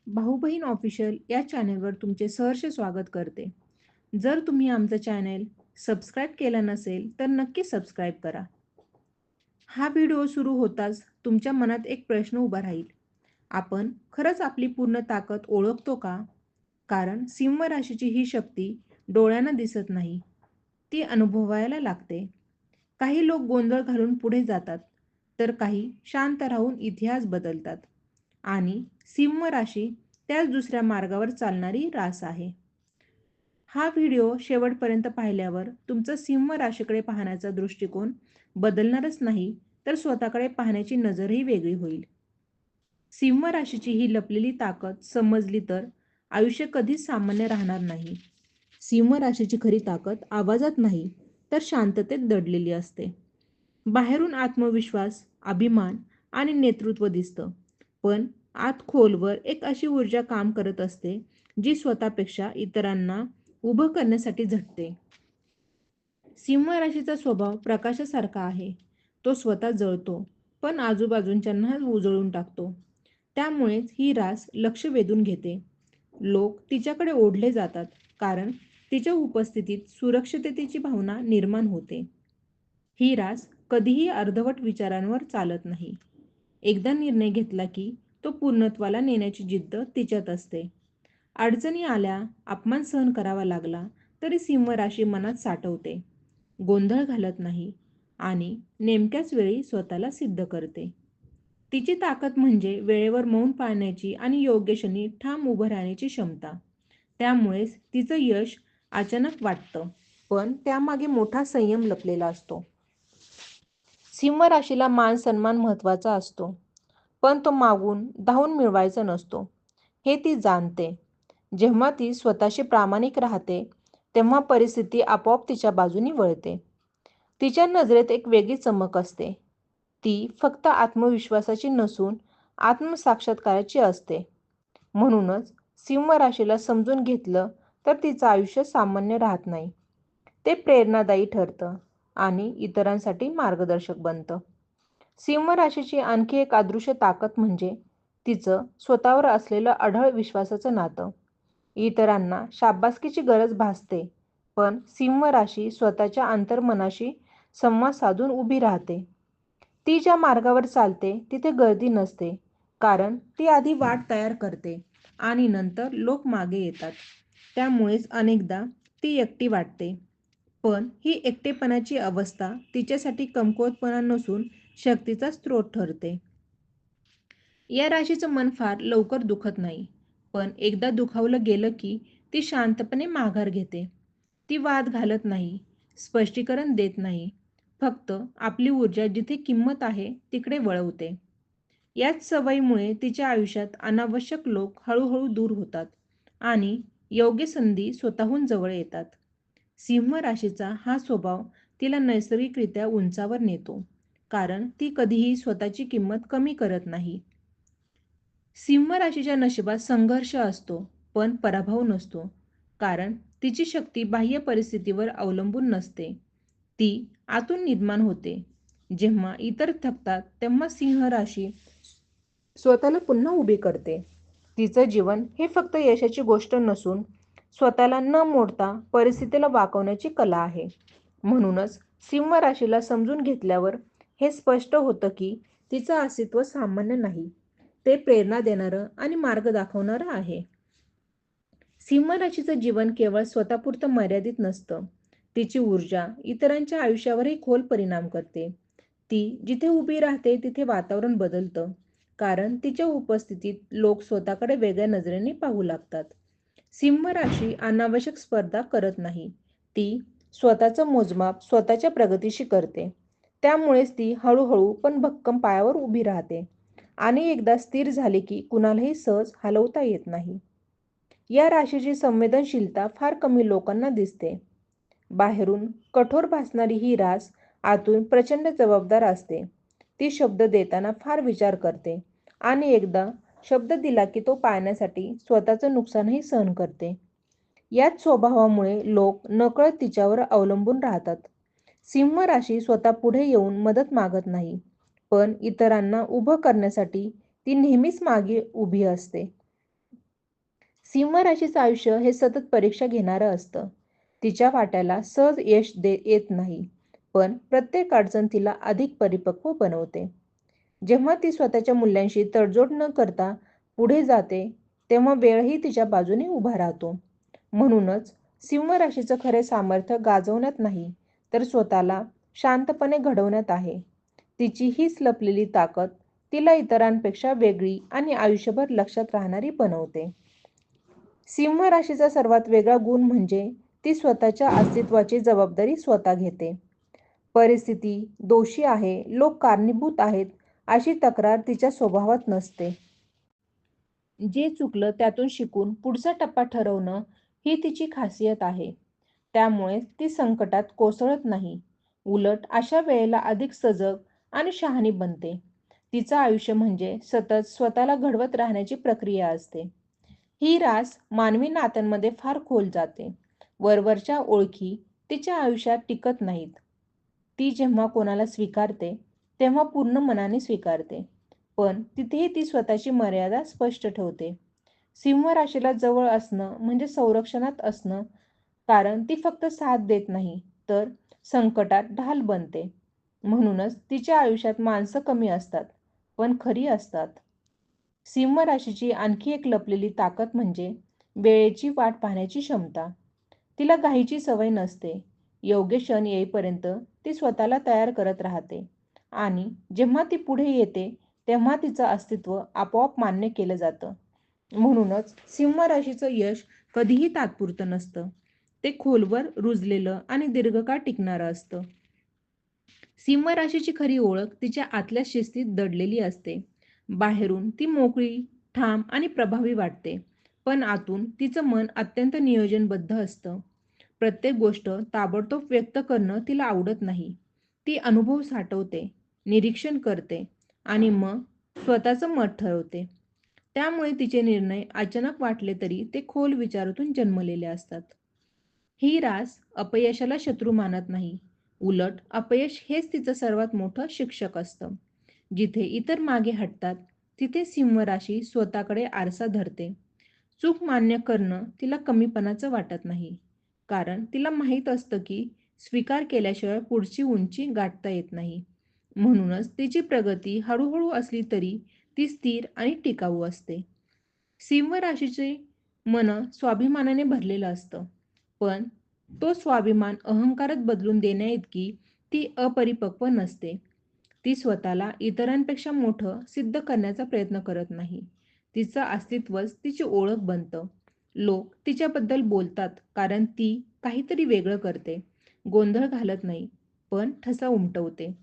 भाऊ बहीण ऑफिशियल या चॅनेलवर तुमचे सहर्ष स्वागत करते. जर तुम्ही आमचं चॅनेल सबस्क्राईब केलं नसेल तर नक्की सबस्क्राईब करा. हा व्हिडिओ सुरू होताच तुमच्या मनात एक प्रश्न उभा राहील. आपण खरंच आपली पूर्ण ताकद ओळखतो का? कारण सिंह राशीची ही शक्ती डोळ्यांना दिसत नाही, ती अनुभवायला लागते. काही लोक गोंधळ घालून पुढे जातात, तर काही शांत राहून इतिहास बदलतात. आणि सिंह राशी त्याच दुसऱ्या मार्गावर चालणारी रास आहे. हा व्हिडिओ शेवटपर्यंत पाहिल्यावर तुमचा सिंह राशीकडे पाहण्याचा दृष्टिकोन बदलणारच नाही, तर स्वतःकडे पाहण्याची नजरही वेगळी होईल. सिंह राशीची ही लपलेली ताकद समजली तर आयुष्य कधीच सामान्य राहणार नाही. सिंह राशीची खरी ताकद आवाजात नाही, तर शांततेत दडलेली असते. बाहेरून आत्मविश्वास, अभिमान आणि नेतृत्व दिसतं, पण आत खोलवर एक अशी ऊर्जा काम करत असते, जी स्वतःपेक्षा इतरांना उभं करण्यासाठी झटते. सिंह राशीचा स्वभाव प्रकाशासारखा आहे. तो स्वतः जळतो, पण आजूबाजूंच्यांना उजळून टाकतो. त्यामुळेच ही रास लक्ष वेधून घेते. लोक तिच्याकडे ओढले जातात, कारण तिच्या उपस्थितीत सुरक्षिततेची भावना निर्माण होते. ही रास कधीही अर्धवट विचारांवर चालत नाही. एकदा निर्णय घेतला की तो पूर्णत्वाला नेण्याची जिद्द तिच्यात असते. अडचणी आल्या, अपमान सहन करावा लागला, तरी सिंह राशी मनात साठवते, गोंधळ घालत नाही आणि नेमक्याच वेळी स्वतःला सिद्ध करते. तिची ताकद म्हणजे वेळेवर मौन पाळण्याची आणि योग्य क्षणी ठाम उभं राहण्याची क्षमता. त्यामुळेच तिचं यश अचानक वाटतं, पण त्यामागे मोठा संयम लपलेला असतो. सिंह राशीला मान सन्मान महत्वाचा असतो, पण तो मागून धावून मिळवायचा नसतो, हे ती जाणते. जेव्हा ती स्वतःशी प्रामाणिक राहते, तेव्हा परिस्थिती आपोआप तिच्या बाजूनी वळते. तिच्या नजरेत एक वेगळी चमक असते. ती फक्त आत्मविश्वासाची नसून आत्मसाक्षात्काराची असते. म्हणूनच सिंह राशीला समजून घेतलं तर तिचं आयुष्य सामान्य राहत नाही. ते प्रेरणादायी ठरतं आणि इतरांसाठी मार्गदर्शक बनतं. सिंह राशीची आणखी एक अदृश्य ताकद म्हणजे तिचं स्वतःवर असलेलं अढळ विश्वासाचं नातं. इतरांना शाबासकीची गरज भासते, पण सिंह राशी स्वतःच्या अंतर्मनाशी संवाद साधून उभी राहते. ती ज्या मार्गावर चालते तिथे गर्दी नसते, कारण ती आधी वाट तयार करते आणि नंतर लोक मागे येतात. त्यामुळेच अनेकदा ती एकटी वाटते. पण ही एकटेपणाची अवस्था तिच्यासाठी कमकुवतपणा नसून शक्तीचा स्रोत ठरते. या राशीचं मन फार लवकर दुखत नाही, पण एकदा दुखावलं गेलं की ती शांतपणे माघार घेते. ती वाद घालत नाही, स्पष्टीकरण देत नाही. फक्त आपली ऊर्जा जिथे किंमत आहे तिकडे वळवते. याच सवयीमुळे तिच्या आयुष्यात अनावश्यक लोक हळूहळू दूर होतात आणि योग्य संधी स्वतःहून जवळ येतात. सिंह राशीचा हा स्वभाव तिला नैसर्गिकरित्या उंचावर नेतो, कारण ती कधीही स्वतःची किंमत कमी करत नाही. सिंह राशीच्या नशिबात संघर्ष असतो, पण पराभव नसतो, कारण तिची शक्ती बाह्य परिस्थितीवर अवलंबून नसते. ती आतून निर्माण होते. जेव्हा इतर थकतात, तेव्हा सिंह राशी स्वतःला पुन्हा उभी करते. तिचं जीवन हे फक्त यशाची गोष्ट नसून स्वतःला न मोडता परिस्थितीला वाकवण्याची कला आहे. म्हणूनच सिंह राशीला समजून घेतल्यावर हे स्पष्ट होतं की तिचं अस्तित्व सामान्य नाही, ते प्रेरणा देणारं आणि मार्ग दाखवणारं आहे. सिंह राशीचं जीवन केवळ स्वतःपुरतं मर्यादित नसतं. तिची ऊर्जा इतरांच्या आयुष्यावरही खोल परिणाम करते. ती जिथे उभी राहते तिथे वातावरण बदलतं, कारण तिच्या उपस्थितीत लोक स्वतःकडे वेगळ्या नजरेने पाहू लागतात. सिंह राशी अनावश्यक स्पर्धा करत नाही. ती स्वतःचं मोजमाप स्वतःच्या प्रगतीशी करते. त्यामुळेच ती हळूहळू पण भक्कम पायावर उभी राहते आणि एकदा स्थिर झाली की कुणालाही सहज हलवता येत नाही. या राशीची संवेदनशीलता फार कमी लोकांना दिसते. बाहेरून कठोर भासणारी ही रास आतून प्रचंड जबाबदार असते. ती शब्द देताना फार विचार करते आणि एकदा शब्द दिला की तो पाळण्यासाठी स्वतःचं नुकसानही सहन करते. याच स्वभावामुळे लोक नकळत तिच्यावर अवलंबून राहतात. सिंह राशी स्वतः पुढे येऊन मदत मागत नाही, पण इतरांना उभं करण्यासाठी ती नेहमीच मागे उभी असते. सिंह राशीचं आयुष्य हे सतत परीक्षा घेणारं असतं. तिच्या वाट्याला सहज यश येत नाही, पण प्रत्येक अडचण तिला अधिक परिपक्व बनवते. जेव्हा ती स्वतःच्या मूल्यांशी तडजोड न करता पुढे जाते, तेव्हा वेळही तिच्या बाजूने उभा राहतो. म्हणूनच सिंह राशीचं खरे सामर्थ्य गाजवण्यात नाही, तर स्वतःला शांतपणे घडवण्यात आहे. तिची हीच लपलेली ताकद तिला इतरांपेक्षा वेगळी आणि आयुष्यभर लक्षात राहणारी बनवते. सिंह राशीचा सर्वात वेगळा गुण म्हणजे ती स्वतःच्या अस्तित्वाची जबाबदारी स्वतः घेते. परिस्थिती दोषी आहे, लोक कारणीभूत आहेत, अशी तक्रार तिच्या स्वभावात नसते. जे चुकलं त्यातून शिकून पुढचा टप्पा ठरवणं ही तिची खासियत आहे. त्यामुळे ती संकटात कोसळत नाही. उलट अशा वेळेला अधिक सजग आणि शहाणी बनते. तिचं आयुष्य म्हणजे सतत स्वतःला घडवत राहण्याची प्रक्रिया असते. ही रास मानवी नात्यांमध्ये फार खोल जाते. वरवरच्या ओळखी तिच्या आयुष्यात टिकत नाहीत. ती जेव्हा कोणाला स्वीकारते, तेव्हा पूर्ण मनाने स्वीकारते. पण तिथेही ती स्वतःची मर्यादा स्पष्ट ठेवते. सिंह राशीला जवळ असणं म्हणजे संरक्षणात असणं, कारण ती फक्त साथ देत नाही, तर संकटात ढाल बनते. म्हणूनच तिच्या आयुष्यात माणसं कमी असतात, पण खरी असतात. सिंह राशीची आणखी एक लपलेली ताकद म्हणजे वेळेची वाट पाहण्याची क्षमता. तिला घाईची सवय नसते. योग्य क्षण येईपर्यंत ती स्वतःला तयार करत राहते आणि जेव्हा ती पुढे येते, तेव्हा तिचं अस्तित्व आपोआप मान्य केलं जातं. म्हणूनच सिंह राशीचं यश कधीही तात्पुरतं नसतं. ते खोलवर रुजलेलं आणि दीर्घकाळ टिकणारं असतं. सिंह राशीची खरी ओळख तिच्या आतल्या शिस्तीत दडलेली असते. बाहेरून ती मोकळी, ठाम आणि प्रभावी वाटते, पण आतून तिचं मन अत्यंत नियोजनबद्ध असतं. प्रत्येक गोष्ट ताबडतोब व्यक्त करणं तिला आवडत नाही. ती अनुभव साठवते, निरीक्षण करते आणि मग स्वतःचं मत ठरवते. त्यामुळे तिचे निर्णय अचानक वाटले तरी ते खोल विचारातून जन्मलेले असतात. ही रास अपयशाला शत्रू मानत नाही. उलट अपयश हेच तिचं सर्वात मोठं शिक्षक असतं. जिथे इतर मागे हटतात, तिथे सिंह राशी स्वतःकडे आरसा धरते. चूक मान्य करणं तिला कमीपणाचं वाटत नाही. कारण तिला माहीत असतं की स्वीकार केल्याशिवाय पुढची उंची गाठता येत नाही. म्हणूनच तिची प्रगती हळूहळू असली तरी ती स्थिर आणि टिकाऊ असते. सिंह राशीचे मन स्वाभिमानाने भरलेलं असतं, पण तो स्वाभिमान अहंकारात बदलून देण्याइतकी ती अपरिपक्व नसते. ती स्वतःला इतरांपेक्षा मोठं सिद्ध करण्याचा प्रयत्न करत नाही. तिचं अस्तित्वच तिची ओळख बनतं. लोक तिच्याबद्दल बोलतात कारण ती काहीतरी वेगळं करते. गोंधळ घालत नाही, पण ठसा उमटवते.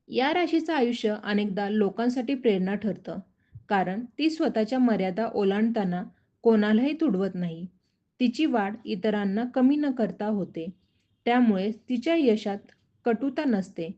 या राशीचं आयुष्य अनेकदा लोकांसाठी प्रेरणा ठरतं, कारण ती स्वतःच्या मर्यादा ओलांडताना कोणालाही तुडवत नाही. तिची वाढ इतरांना कमी न करता होते. त्यामुळे तिच्या यशात कटुता नसते,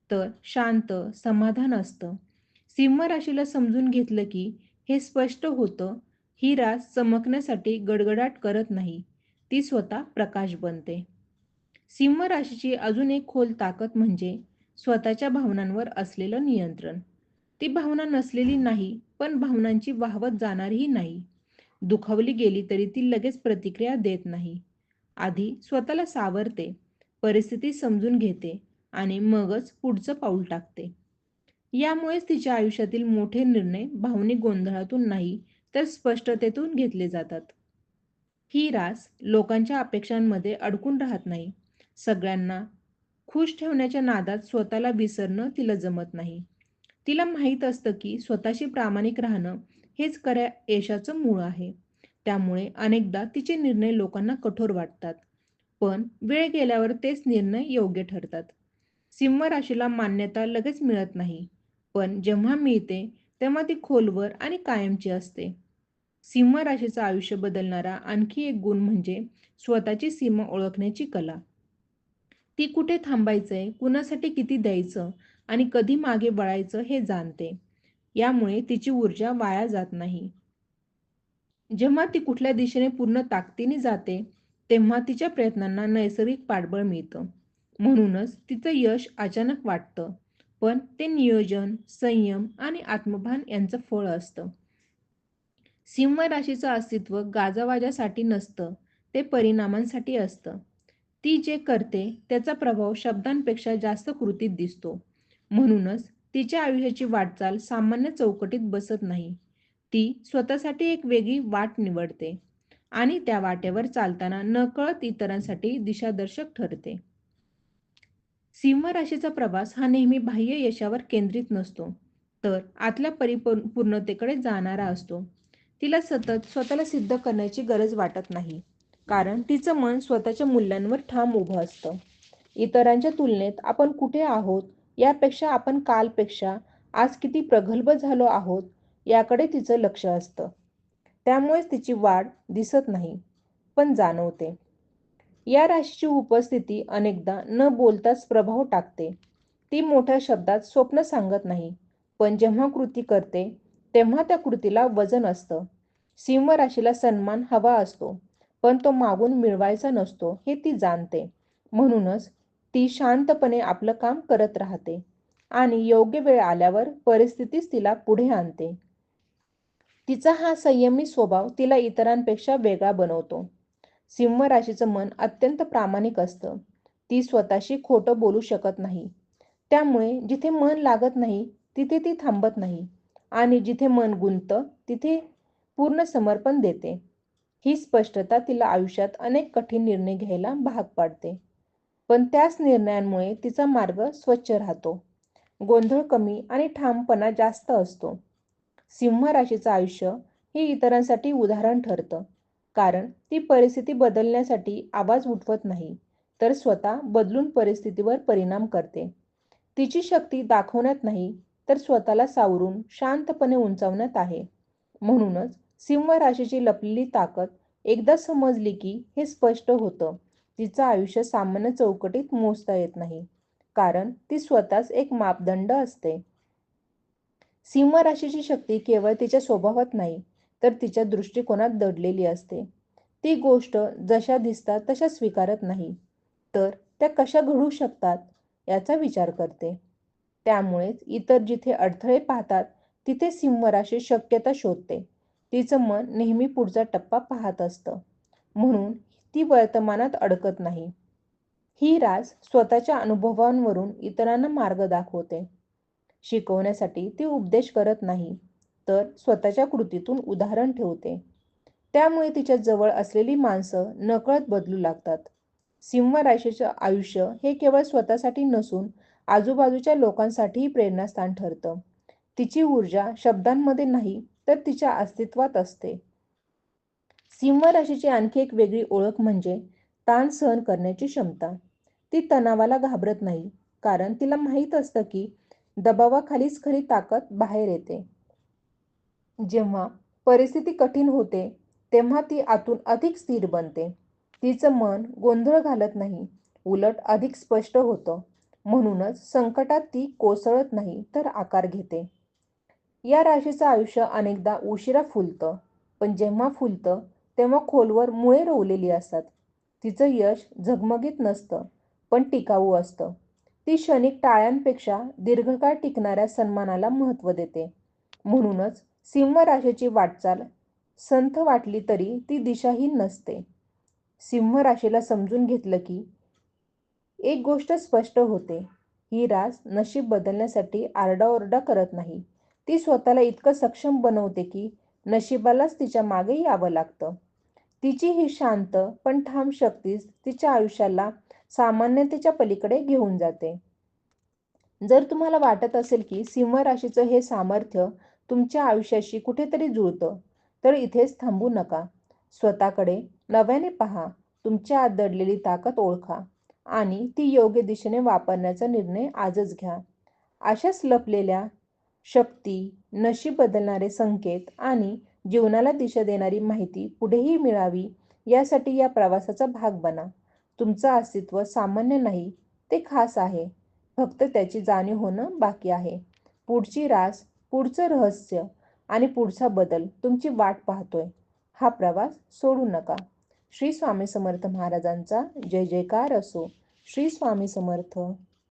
तर शांत समाधान असतं. सिंह राशीला समजून घेतलं की हे स्पष्ट होतं, ही रास चमकण्यासाठी गडगडाट करत नाही. ती स्वतः प्रकाश बनते. सिंह राशीची अजून एक खोल ताकद म्हणजे स्वतःच्या भावनांवर असलेलं नियंत्रण. ती भावना नसलेली नाही, पण भावनांची वाहवत जाणारीही नाही. दुखावली गेली तरी ती लगेच प्रतिक्रिया देत नाही. आधी स्वतःला सावरते, परिस्थिती समजून घेते आणि मगच पुढचं पाऊल टाकते. यामुळेच तिच्या आयुष्यातील मोठे निर्णय भावनिक गोंधळातून नाही, तर स्पष्टतेतून घेतले जातात. ही रास लोकांच्या अपेक्षांमध्ये अडकून राहत नाही. सगळ्यांना खुश ठेवण्याच्या नादात स्वतःला विसरणं तिला जमत नाही. तिला माहीत असतं की स्वतःशी प्रामाणिक राहणं हेच खऱ्या यशाचं मूळ आहे. त्यामुळे अनेकदा तिचे निर्णय लोकांना कठोर वाटतात, पण वेळ गेल्यावर तेच निर्णय योग्य ठरतात. सिंह राशीला मान्यता लगेच मिळत नाही, पण जेव्हा मिळते तेव्हा ती खोलवर आणि कायमची असते. सिंह राशीचं आयुष्य बदलणारा आणखी एक गुण म्हणजे स्वतःची सीमा ओळखण्याची कला. ती कुठे थांबायचंय, कुणासाठी किती द्यायचं आणि कधी मागे वळायचं हे जाणते. यामुळे तिची ऊर्जा वाया जात नाही. जेव्हा ती कुठल्या दिशेने पूर्ण ताकदीने जाते, तेव्हा तिच्या प्रयत्नांना नैसर्गिक पाठबळ मिळतं. म्हणूनच तिचं यश अचानक वाटतं, पण ते नियोजन, संयम आणि आत्मभान यांचं फळ असतं. सिंह राशीचं अस्तित्व गाजावाजासाठी नसतं, ते परिणामांसाठी असतं. ती जे करते त्याचा प्रभाव शब्दांपेक्षा जास्त कृतीत दिसतो. म्हणूनच तिच्या आयुष्याची वाटचाल सामान्य चौकटीत बसत नाही. ती स्वतःसाठी एक वेगळी वाट निवडते आणि त्या वाटेवर चालताना नकळत इतरांसाठी दिशादर्शक ठरते. सिंह राशीचा प्रवास हा नेहमी बाह्य यशावर केंद्रित नसतो, तर आतल्या परिपूर्णतेकडे जाणारा असतो. तिला सतत स्वतःला सिद्ध करण्याची गरज वाटत नाही, कारण तिचं मन स्वतःच्या मूल्यांवर ठाम उभं असतं. इतरांच्या तुलनेत आपण कुठे आहोत यापेक्षा आपण कालपेक्षा आज किती प्रगल्भ झालो आहोत याकडे तिचं लक्ष असतं. त्यामुळेच तिची वाढ दिसत नाही, पण जाणवते. या राशीची उपस्थिती अनेकदा न बोलताच प्रभाव टाकते. ती मोठ्या शब्दात स्वप्न सांगत नाही, पण जेव्हा कृती करते तेव्हा त्या कृतीला वजन असतं. सिंह राशीला सन्मान हवा असतो, पण तो मागून मिळवायचा नसतो हे ती जाणते. म्हणूनच ती शांतपणे आपलं काम करत राहते आणि योग्य वेळ आल्यावर परिस्थितीच तिला पुढे आणते. तिचा हा संयमी स्वभाव तिला इतरांपेक्षा वेगळा बनवतो. सिंह राशीचं मन अत्यंत प्रामाणिक असतं. ती स्वतःशी खोटं बोलू शकत नाही. त्यामुळे जिथे मन लागत नाही तिथे ती थांबत नाही आणि जिथे मन गुंततं तिथे पूर्ण समर्पण देते. ही स्पष्टता तिला आयुष्यात अनेक कठीण निर्णय घ्यायला भाग पाडते. पण त्याच निर्णयांमुळे तिचा मार्ग स्वच्छ राहतो. गोंधळ कमी आणि ठामपणा जास्त असतो. सिंह राशीचं आयुष्य हे इतरांसाठी उदाहरण ठरतं, कारण ती परिस्थिती बदलण्यासाठी आवाज उठवत नाही, तर स्वतः बदलून परिस्थितीवर परिणाम करते. तिची शक्ती दाखवण्यात नाही, तर स्वतःला सावरून शांतपणे उंचावण्यात आहे. म्हणूनच सिंह राशीची लपलेली ताकद एकदा समजली की हे स्पष्ट होतं. तिचं आयुष्य सामान्य चौकटीत मोजता येत नाही, कारण ती स्वतःच एक मापदंड असते. सिंह राशीची शक्ती केवळ तिच्या स्वभावात नाही, तर तिच्या दृष्टिकोनात दडलेली असते. ती गोष्ट जशा दिसतात तशा स्वीकारत नाही, तर त्या कशा घडू शकतात याचा विचार करते. त्यामुळेच इतर जिथे अडथळे पाहतात तिथे सिंह राशी शक्यता शोधते. तिचं मन नेहमी पुढचा टप्पा पाहत असतं, म्हणून ती वर्तमानात अडकत नाही. ही रास स्वतःच्या अनुभवांवरून इतरांना मार्ग दाखवते. शिकवण्यासाठी ती उपदेश करत नाही, तर स्वतःच्या कृतीतून उदाहरण ठेवते. त्यामुळे तिच्या जवळ असलेली माणसं नकळत बदलू लागतात. सिंह राशीचं आयुष्य हे केवळ स्वतःसाठी नसून आजूबाजूच्या लोकांसाठीही प्रेरणास्थान ठरतं. तिची ऊर्जा शब्दांमध्ये नाही, तर तिच्या अस्तित्वात असते. सिंह राशीची आणखी एक वेगळी ओळख म्हणजे ताण सहन करण्याची क्षमता. ती तणावाला घाबरत नाही, कारण तिला माहीत असतं की दबावाखालीच खरी ताकद बाहेर येते. जेव्हा परिस्थिती कठीण होते, तेव्हा ती आतून अधिक स्थिर बनते. तिचं मन गोंधळ घालत नाही, उलट अधिक स्पष्ट होतं. म्हणूनच संकटात ती कोसळत नाही, तर आकार घेते. या राशीचं आयुष्य अनेकदा उशिरा फुलतं, पण जेव्हा फुलतं तेव्हा खोलवर मुळे रोवलेली असतात. तिचं यश झगमगीत नसतं, पण टिकाऊ असतं. ती क्षणिक टाळ्यांपेक्षा दीर्घकाळ टिकणाऱ्या सन्मानाला महत्त्व देते. म्हणूनच सिंह राशीची वाटचाल संथ वाटली तरी ती दिशाहीन नसते. सिंह राशीला समजून घेतलं की एक गोष्ट स्पष्ट होते, ही रास नशीब बदलण्यासाठी आरडाओरडा करत नाही. ती स्वतःला इतकं सक्षम बनवते की नशिबालाच तिच्या मागे यावं लागतं. तिची ही शांत पण ठाम शक्तीच तिच्या आयुष्याला सामान्यतेच्या पलीकडे घेऊन जाते. जर तुम्हाला वाटत असेल की सिंह राशीचं हे सामर्थ्य तुमच्या आयुष्याशी कुठेतरी जुळतं, तर इथेच थांबू नका. स्वतःकडे नव्याने पहा, तुमच्या आत दडलेली ताकद ओळखा आणि ती योग्य दिशेने वापरण्याचा निर्णय आजच घ्या. अशाच लपलेल्या शक्ती, नशीब बदलणारे संकेत आणि जीवनाला दिशा देणारी माहिती पुढेही मिळावी यासाठी या प्रवासाचा भाग बना. तुमचं अस्तित्व सामान्य नाही, ते खास आहे. फक्त त्याची जाणीव होणं बाकी आहे. पुढची रास, पुढचं रहस्य आणि पुढचा बदल तुमची वाट पाहतोय. हा प्रवास सोडू नका. श्री स्वामी समर्थ महाराजांचा जय जयकार असो. श्री स्वामी समर्थ.